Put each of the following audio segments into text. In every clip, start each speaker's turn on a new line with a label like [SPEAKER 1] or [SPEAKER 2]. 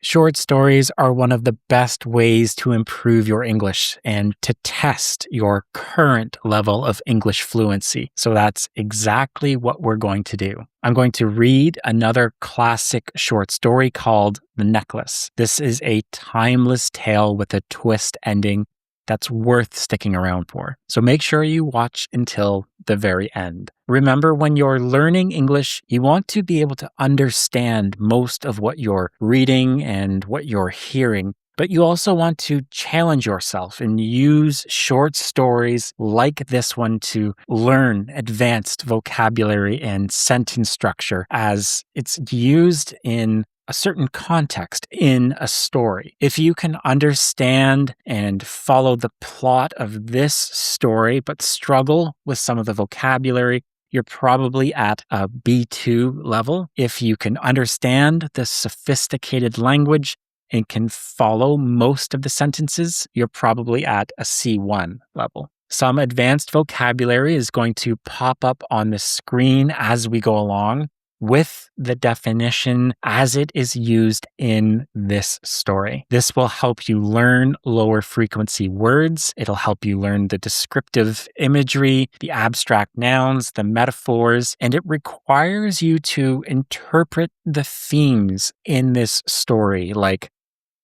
[SPEAKER 1] Short stories are one of the best ways to improve your English and to test your current level of English fluency. So that's exactly what we're going to do. I'm going to read another classic short story called The Necklace. This is a timeless tale with a twist ending that's worth sticking around for. So make sure you watch until the very end. Remember, when you're learning English, you want to be able to understand most of what you're reading and what you're hearing, but you also want to challenge yourself and use short stories like this one to learn advanced vocabulary and sentence structure as it's used in a certain context in a story. If you can understand and follow the plot of this story, but struggle with some of the vocabulary, you're probably at a B2 level. If you can understand the sophisticated language and can follow most of the sentences, you're probably at a C1 level. Some advanced vocabulary is going to pop up on the screen as we go along, with the definition as it is used in this story. This will help you learn lower frequency words. It'll help you learn the descriptive imagery, the abstract nouns, the metaphors, and it requires you to interpret the themes in this story, like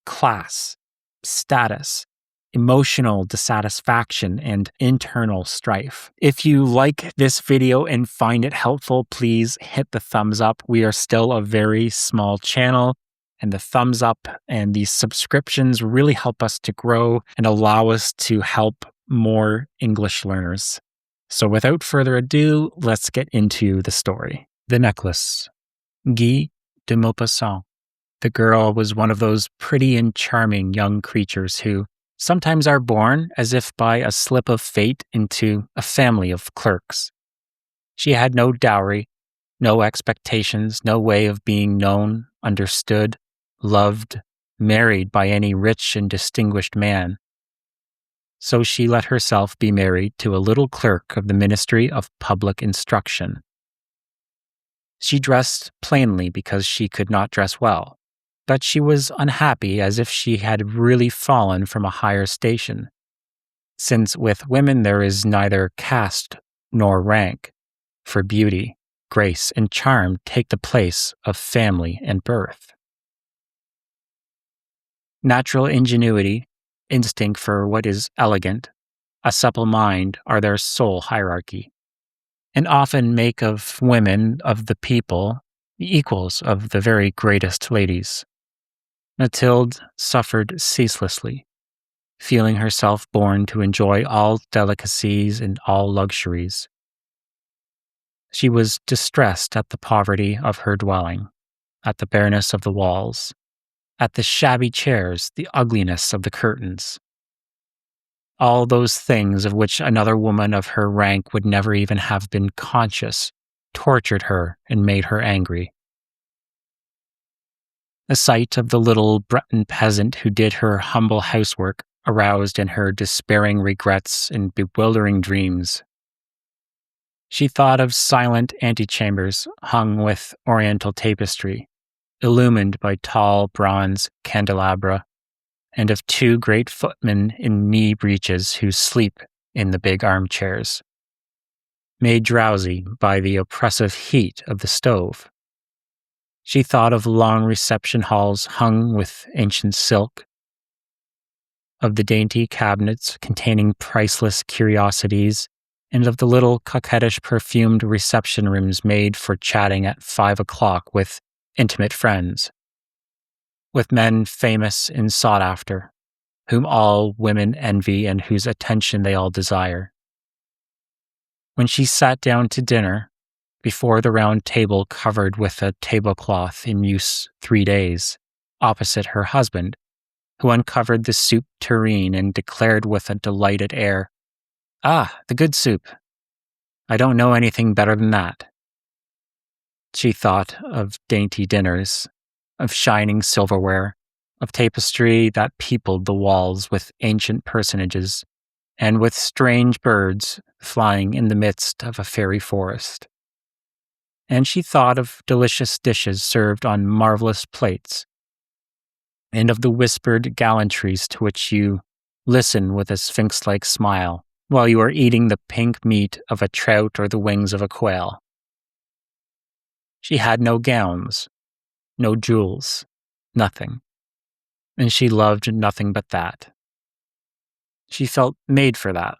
[SPEAKER 1] class, status, emotional dissatisfaction, and internal strife. If you like this video and find it helpful, please hit the thumbs up. We are still a very small channel, and the thumbs up and these subscriptions really help us to grow and allow us to help more English learners. So without further ado, let's get into the story. The Necklace. Guy de Maupassant. The girl was one of those pretty and charming young creatures who sometimes are born as if by a slip of fate into a family of clerks. She had no dowry, no expectations, no way of being known, understood, loved, married by any rich and distinguished man. So she let herself be married to a little clerk of the Ministry of Public Instruction. She dressed plainly because she could not dress well, but she was unhappy as if she had really fallen from a higher station, since with women there is neither caste nor rank, for beauty, grace, and charm take the place of family and birth. Natural ingenuity, instinct for what is elegant, a supple mind are their sole hierarchy, and often make of women of the people the equals of the very greatest ladies. Mathilde suffered ceaselessly, feeling herself born to enjoy all delicacies and all luxuries. She was distressed at the poverty of her dwelling, at the bareness of the walls, at the shabby chairs, the ugliness of the curtains. All those things of which another woman of her rank would never even have been conscious tortured her and made her angry. The sight of the little Breton peasant who did her humble housework aroused in her despairing regrets and bewildering dreams. She thought of silent antechambers hung with oriental tapestry, illumined by tall bronze candelabra, and of two great footmen in knee breeches who sleep in the big armchairs, made drowsy by the oppressive heat of the stove. She thought of long reception halls hung with ancient silk, of the dainty cabinets containing priceless curiosities, and of the little coquettish perfumed reception rooms made for chatting at 5 o'clock with intimate friends, with men famous and sought after, whom all women envy and whose attention they all desire. When she sat down to dinner, before the round table covered with a tablecloth in use 3 days, opposite her husband, who uncovered the soup tureen and declared with a delighted air, "Ah, the good soup. I don't know anything better than that." She thought of dainty dinners, of shining silverware, of tapestry that peopled the walls with ancient personages, and with strange birds flying in the midst of a fairy forest. And she thought of delicious dishes served on marvelous plates, and of the whispered gallantries to which you listen with a sphinx like smile while you are eating the pink meat of a trout or the wings of a quail. She had no gowns, no jewels, nothing, and she loved nothing but that. She felt made for that.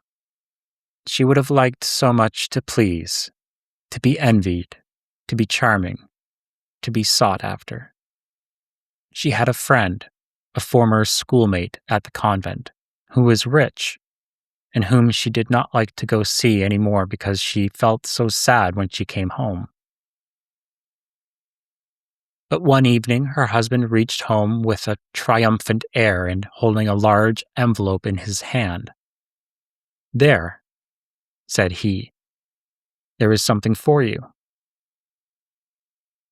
[SPEAKER 1] She would have liked so much to please, to be envied, to be charming, to be sought after. She had a friend, a former schoolmate at the convent, who was rich, and whom she did not like to go see any more because she felt so sad when she came home. But one evening her husband reached home with a triumphant air and holding a large envelope in his hand. "There," said he, "there is something for you."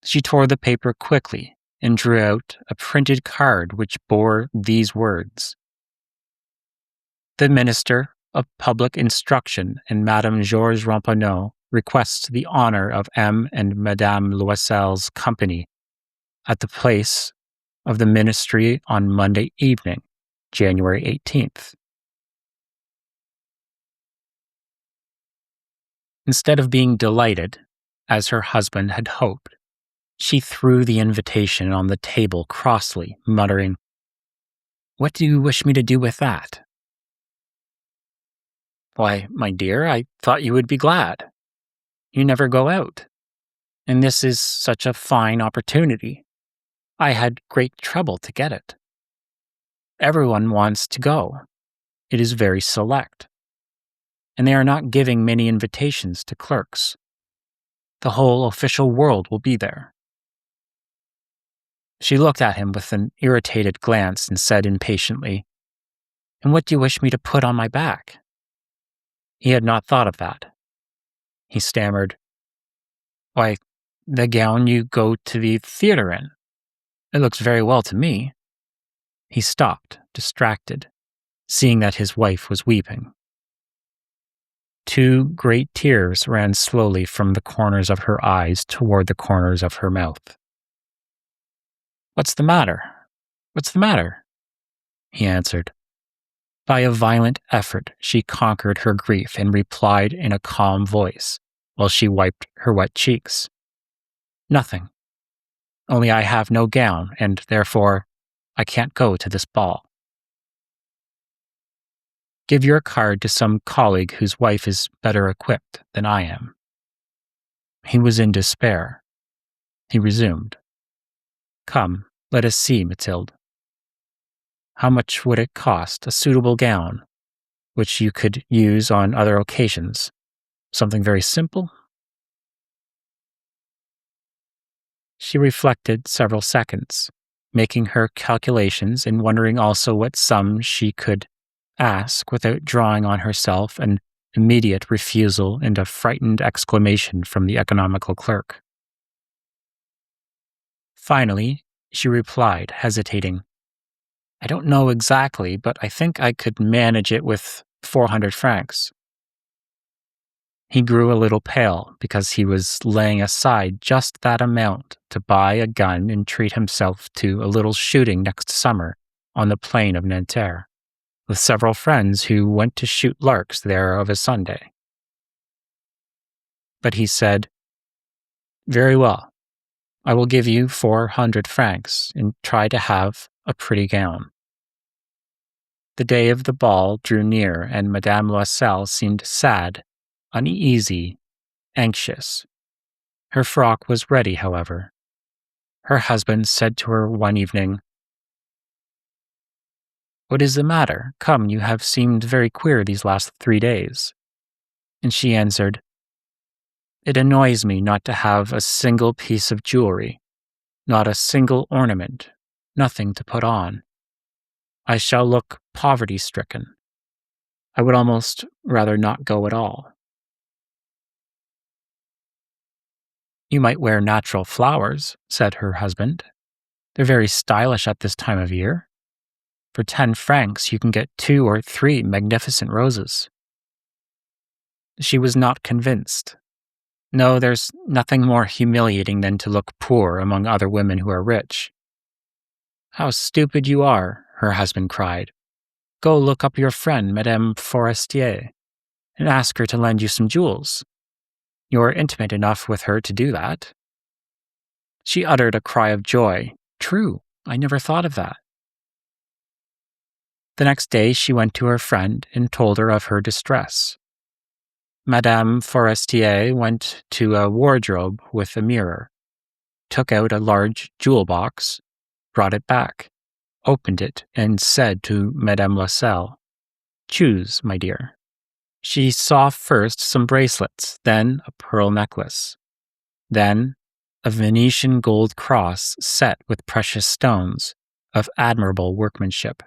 [SPEAKER 1] She tore the paper quickly and drew out a printed card which bore these words: "The Minister of Public Instruction and Madame Georges Ramponneau requests the honor of M. and Madame Loisel's company at the place of the Ministry on Monday evening, January 18th. Instead of being delighted, as her husband had hoped, she threw the invitation on the table crossly, muttering, "What do you wish me to do with that?" "Why, my dear, I thought you would be glad. You never go out. And this is such a fine opportunity. I had great trouble to get it. Everyone wants to go. It is very select. And they are not giving many invitations to clerks. The whole official world will be there." She looked at him with an irritated glance and said impatiently, "And what do you wish me to put on my back?" He had not thought of that. He stammered, "Why, the gown you go to the theatre in. It looks very well to me." He stopped, distracted, seeing that his wife was weeping. Two great tears ran slowly from the corners of her eyes toward the corners of her mouth. "What's the matter? What's the matter?" he answered. By a violent effort, she conquered her grief and replied in a calm voice, while she wiped her wet cheeks, "Nothing. Only I have no gown, and therefore I can't go to this ball." "Give your card to some colleague whose wife is better equipped than I am." He was in despair. He resumed, "Come, let us see, Mathilde. How much would it cost, a suitable gown, which you could use on other occasions? Something very simple?" She reflected several seconds, making her calculations and wondering also what sum she could ask without drawing on herself an immediate refusal and a frightened exclamation from the economical clerk. Finally, she replied, hesitating, "I don't know exactly, but I think I could manage it with 400 francs. He grew a little pale because he was laying aside just that amount to buy a gun and treat himself to a little shooting next summer on the plain of Nanterre, with several friends who went to shoot larks there of a Sunday. But he said, "Very well, I will give you 400 francs and try to have a pretty gown." The day of the ball drew near, and Madame Loisel seemed sad, uneasy, anxious. Her frock was ready, however. Her husband said to her one evening, "What is the matter? Come, you have seemed very queer these last 3 days." And she answered, "It annoys me not to have a single piece of jewelry, not a single ornament, nothing to put on. I shall look poverty-stricken. I would almost rather not go at all." "You might wear natural flowers," said her husband. "They're very stylish at this time of year. For 10 francs you can get 2 or 3 magnificent roses." She was not convinced. No, there's nothing more humiliating than to look poor among other women who are rich. How stupid you are, her husband cried. Go look up your friend, Madame Forestier, and ask her to lend you some jewels. You're intimate enough with her to do that. She uttered a cry of joy. True, I never thought of that. The next day she went to her friend and told her of her distress. Madame Forestier went to a wardrobe with a mirror, took out a large jewel box, brought it back, opened it, and said to Madame Loisel, Choose, my dear. She saw first some bracelets, then a pearl necklace, then a Venetian gold cross set with precious stones of admirable workmanship.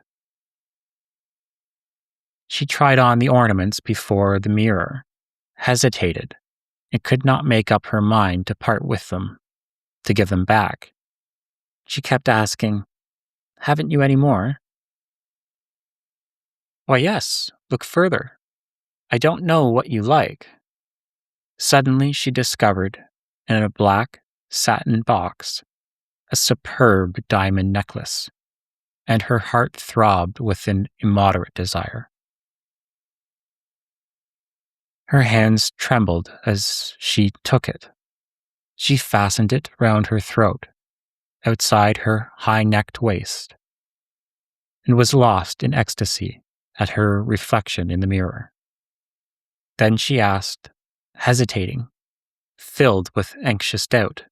[SPEAKER 1] She tried on the ornaments before the mirror, hesitated, and could not make up her mind to part with them, to give them back. She kept asking, Haven't you any more? Why, yes, look further. I don't know what you like. Suddenly she discovered, in a black satin box, a superb diamond necklace, and her heart throbbed with an immoderate desire. Her hands trembled as she took it. She fastened it round her throat, outside her high-necked waist, and was lost in ecstasy at her reflection in the mirror. Then she asked, hesitating, filled with anxious doubt,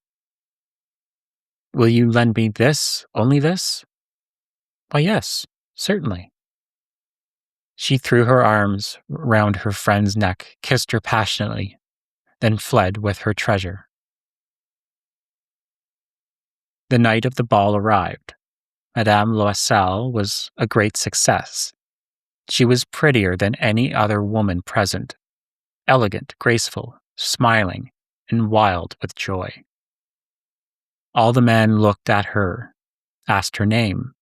[SPEAKER 1] Will you lend me this, only this? Why, yes, certainly. She threw her arms round her friend's neck, kissed her passionately, then fled with her treasure. The night of the ball arrived. Madame Loisel was a great success. She was prettier than any other woman present, elegant, graceful, smiling, and wild with joy. All the men looked at her, asked her name,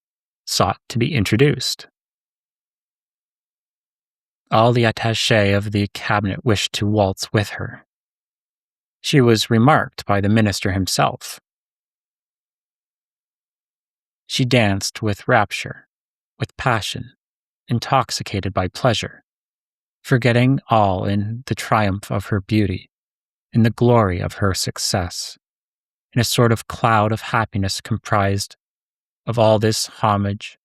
[SPEAKER 1] sought to be introduced. All the attachés of the cabinet wished to waltz with her. She was remarked by the minister himself. She danced with rapture, with passion, intoxicated by pleasure, forgetting all in the triumph of her beauty, in the glory of her success, in a sort of cloud of happiness comprised of all this homage,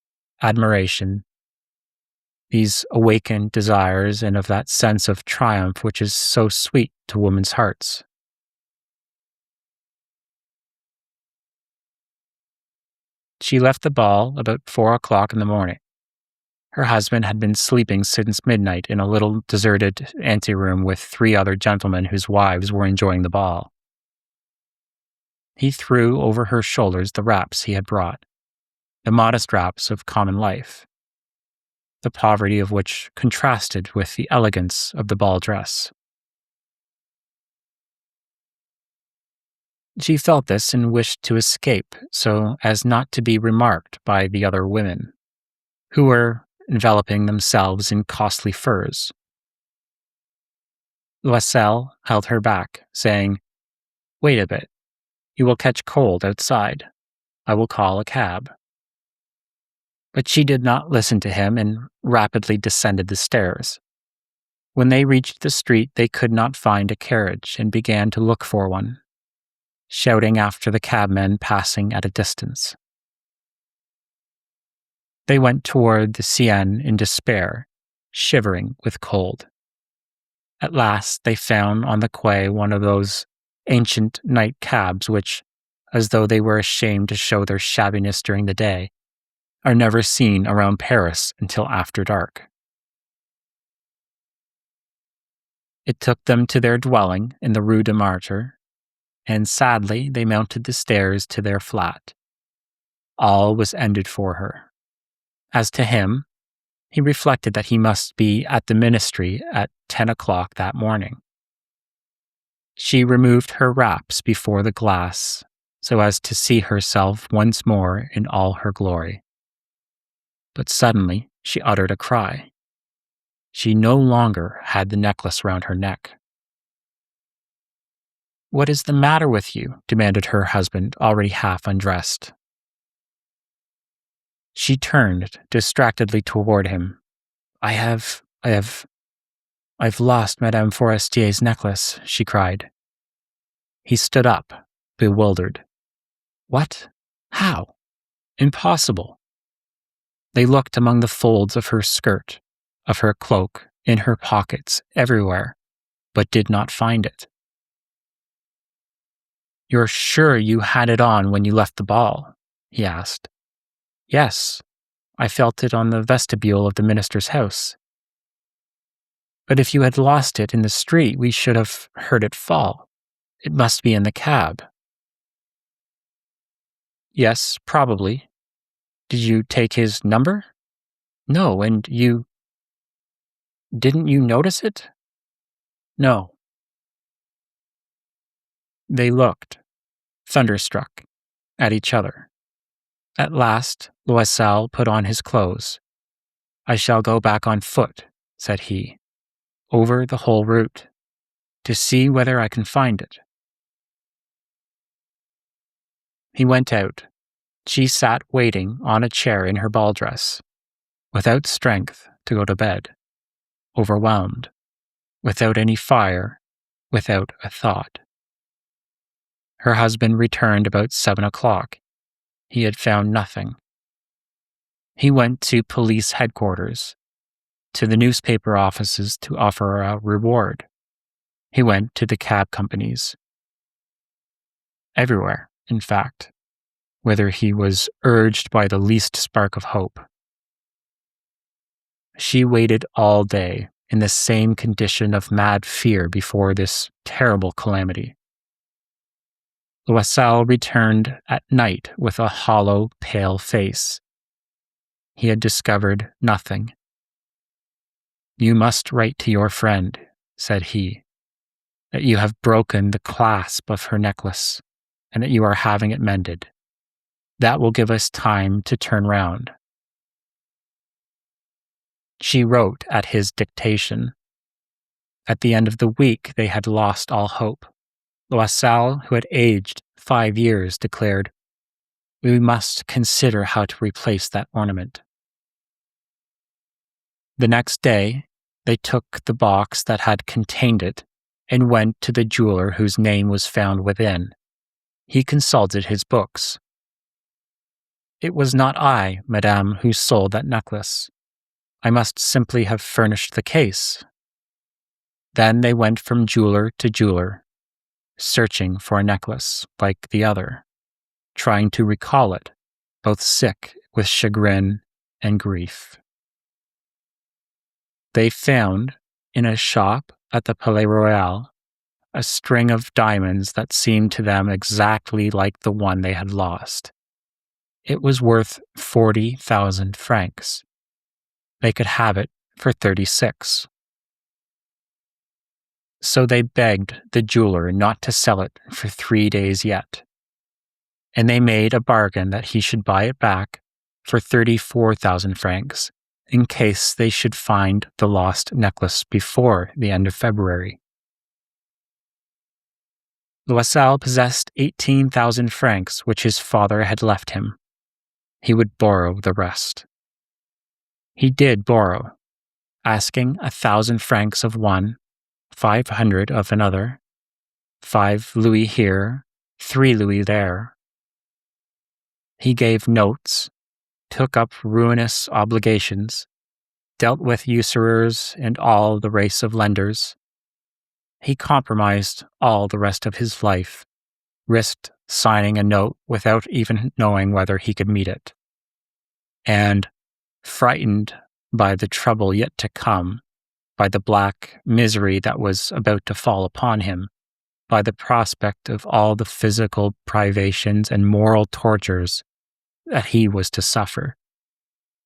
[SPEAKER 1] admiration, these awakened desires, and of that sense of triumph which is so sweet to women's hearts. She left the ball about 4 o'clock in the morning. Her husband had been sleeping since midnight in a little deserted anteroom with 3 other gentlemen whose wives were enjoying the ball. He threw over her shoulders the wraps he had brought, the modest wraps of common life, the poverty of which contrasted with the elegance of the ball dress. She felt this and wished to escape so as not to be remarked by the other women, who were enveloping themselves in costly furs. Loisel held her back, saying, Wait a bit. You will catch cold outside. I will call a cab. But she did not listen to him and rapidly descended the stairs. When they reached the street, they could not find a carriage and began to look for one, shouting after the cabmen passing at a distance. They went toward the Seine in despair, shivering with cold. At last they found on the quay one of those ancient night cabs which, as though they were ashamed to show their shabbiness during the day, are never seen around Paris until after dark. It took them to their dwelling in the Rue de Martyr, and sadly they mounted the stairs to their flat. All was ended for her. As to him, he reflected that he must be at the ministry at 10 o'clock that morning. She removed her wraps before the glass so as to see herself once more in all her glory. But suddenly she uttered a cry. She no longer had the necklace round her neck. What is the matter with you? Demanded her husband, already half undressed. She turned distractedly toward him. I've lost Madame Forestier's necklace, she cried. He stood up, bewildered. What? How? Impossible. They looked among the folds of her skirt, of her cloak, in her pockets, everywhere, but did not find it. You're sure you had it on when you left the ball? He asked. Yes, I felt it on the vestibule of the minister's house. But if you had lost it in the street, we should have heard it fall. It must be in the cab. Yes, probably. Did you take his number? No, and didn't you notice it? No. They looked, thunderstruck, at each other. At last, Loisel put on his clothes. I shall go back on foot, said he, over the whole route, to see whether I can find it. He went out. She sat waiting on a chair in her ball dress, without strength to go to bed, overwhelmed, without any fire, without a thought. Her husband returned about 7 o'clock. He had found nothing. He went to police headquarters, to the newspaper offices to offer a reward. He went to the cab companies. Everywhere, in fact, whether he was urged by the least spark of hope. She waited all day in the same condition of mad fear before this terrible calamity. Loisel returned at night with a hollow, pale face. He had discovered nothing. You must write to your friend, said he, that you have broken the clasp of her necklace and that you are having it mended. That will give us time to turn round. She wrote at his dictation. At the end of the week, they had lost all hope. Loisel, who had aged 5 years, declared, We must consider how to replace that ornament. The next day, they took the box that had contained it and went to the jeweler whose name was found within. He consulted his books. It was not I, madame, who sold that necklace. I must simply have furnished the case. Then they went from jeweler to jeweler, searching for a necklace like the other, trying to recall it, both sick with chagrin and grief. They found, in a shop at the Palais Royal, a string of diamonds that seemed to them exactly like the one they had lost. It was worth 40,000 francs. They could have it for 36. So they begged the jeweler not to sell it for 3 days yet. And they made a bargain that he should buy it back for 34,000 francs in case they should find the lost necklace before the end of February. Loisel possessed 18,000 francs which his father had left him. He would borrow the rest. He did borrow, asking 1,000 francs of one, 500 of another, 5 louis here, 3 louis there. He gave notes, took up ruinous obligations, dealt with usurers and all the race of lenders. He compromised all the rest of his life, risked signing a note without even knowing whether he could meet it. And, frightened by the trouble yet to come, by the black misery that was about to fall upon him, by the prospect of all the physical privations and moral tortures that he was to suffer,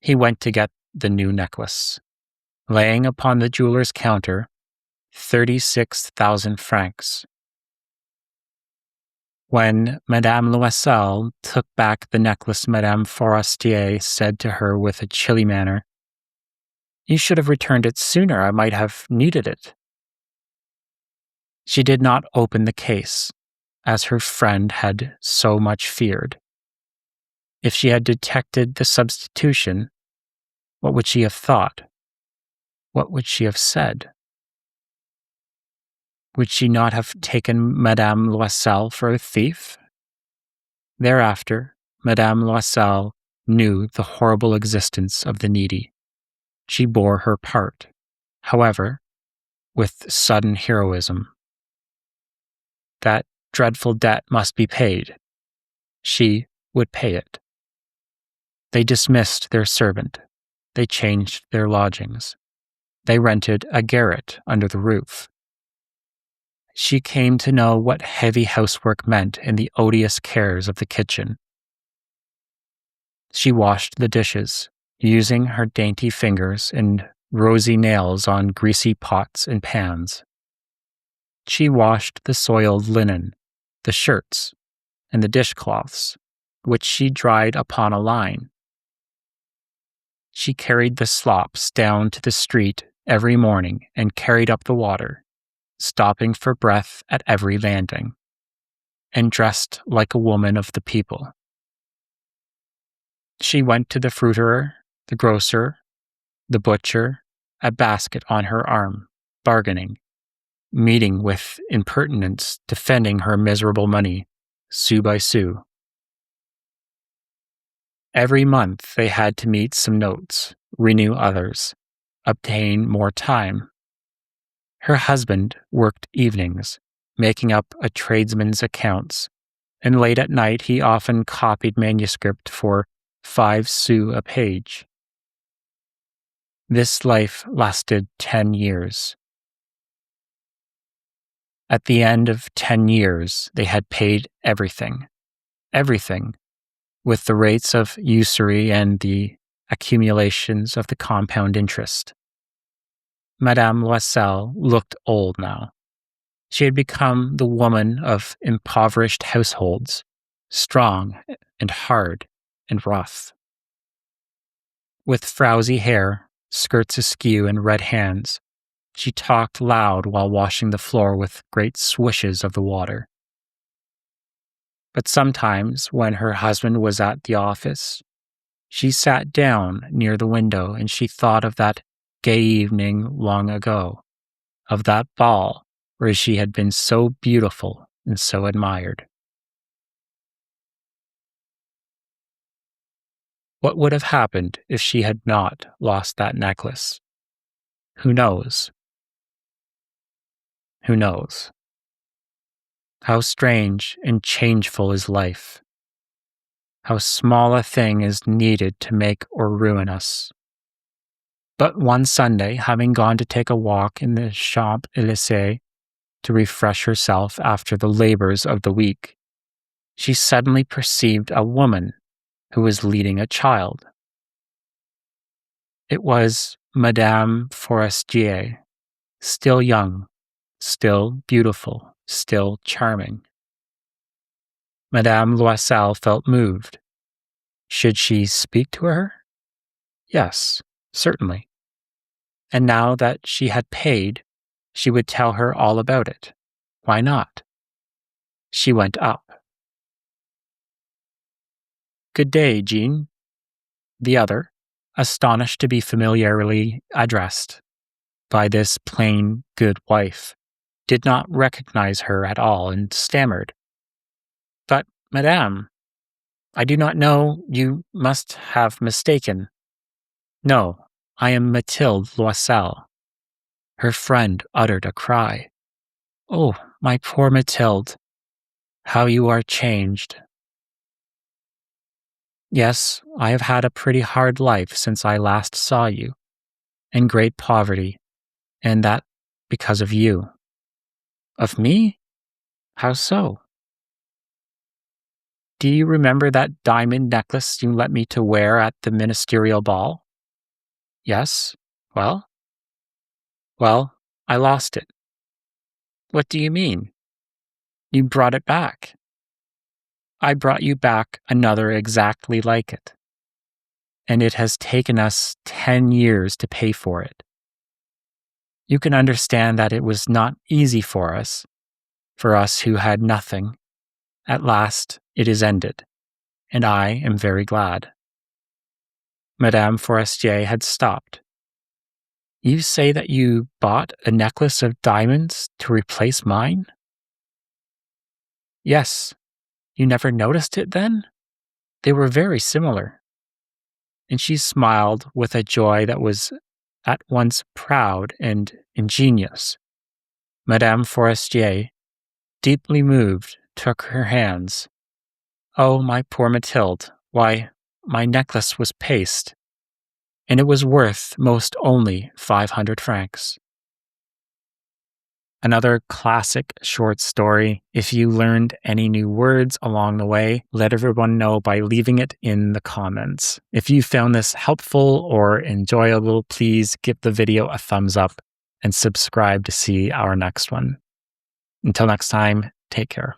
[SPEAKER 1] he went to get the new necklace, laying upon the jeweler's counter 36,000 francs. When Madame Loisel took back the necklace, Madame Forestier said to her with a chilly manner, You should have returned it sooner. I might have needed it. She did not open the case, as her friend had so much feared. If she had detected the substitution, what would she have thought? What would she have said? Would she not have taken Madame Loisel for a thief? Thereafter, Madame Loisel knew the horrible existence of the needy. She bore her part, however, with sudden heroism. That dreadful debt must be paid. She would pay it. They dismissed their servant. They changed their lodgings. They rented a garret under the roof. She came to know what heavy housework meant in the odious cares of the kitchen. She washed the dishes, using her dainty fingers and rosy nails on greasy pots and pans. She washed the soiled linen, the shirts, and the dishcloths, which she dried upon a line. She carried the slops down to the street every morning and carried up the water, stopping for breath at every landing, and dressed like a woman of the people. She went to the fruiterer, the grocer, the butcher, a basket on her arm, bargaining, meeting with impertinence, defending her miserable money, sou by sou. Every month they had to meet some notes, renew others, obtain more time. Her husband worked evenings, making up a tradesman's accounts, and late at night he often copied manuscript for 5 sous a page. This life lasted 10 years. At the end of 10 years, they had paid everything, with the rates of usury and the accumulations of the compound interest. Madame Loisel looked old now. She had become the woman of impoverished households, strong and hard and rough. With frowsy hair, skirts askew, and red hands, she talked loud while washing the floor with great swishes of the water. But sometimes, when her husband was at the office, she sat down near the window and she thought of that gay evening long ago, of that ball where she had been so beautiful and so admired. What would have happened if she had not lost that necklace? Who knows? Who knows? How strange and changeful is life. How small a thing is needed to make or ruin us. But one Sunday, having gone to take a walk in the Champs-Élysées to refresh herself after the labors of the week, she suddenly perceived a woman who was leading a child. It was Madame Forestier, still young, still beautiful, still charming. Madame Loisel felt moved. Should she speak to her? Yes, certainly. And now that she had paid, she would tell her all about it. Why not? She went up. Good day, Jean. The other, astonished to be familiarly addressed by this plain, good wife, did not recognize her at all and stammered. But, Madame, I do not know, you must have mistaken. No, I am Mathilde Loisel. Her friend uttered a cry. Oh, my poor Mathilde, how you are changed. Yes, I have had a pretty hard life since I last saw you, and great poverty, and that because of you. Of me? How so? Do you remember that diamond necklace you let me to wear at the ministerial ball? Yes. Well? Well, I lost it. What do you mean? You brought it back. I brought you back another exactly like it. And it has taken us 10 years to pay for it. You can understand that it was not easy for us who had nothing. At last, it is ended. and I am very glad." Madame Forestier had stopped. "You say that you bought a necklace of diamonds to replace mine?" "Yes. You never noticed it then? They were very similar." And she smiled with a joy that was at once proud and ingenious. Madame Forestier, deeply moved, took her hands. "Oh, my poor Mathilde, why, my necklace was paste, and it was worth most only 500 francs. Another classic short story. If you learned any new words along the way, let everyone know by leaving it in the comments. If you found this helpful or enjoyable, please give the video a thumbs up and subscribe to see our next one. Until next time, take care.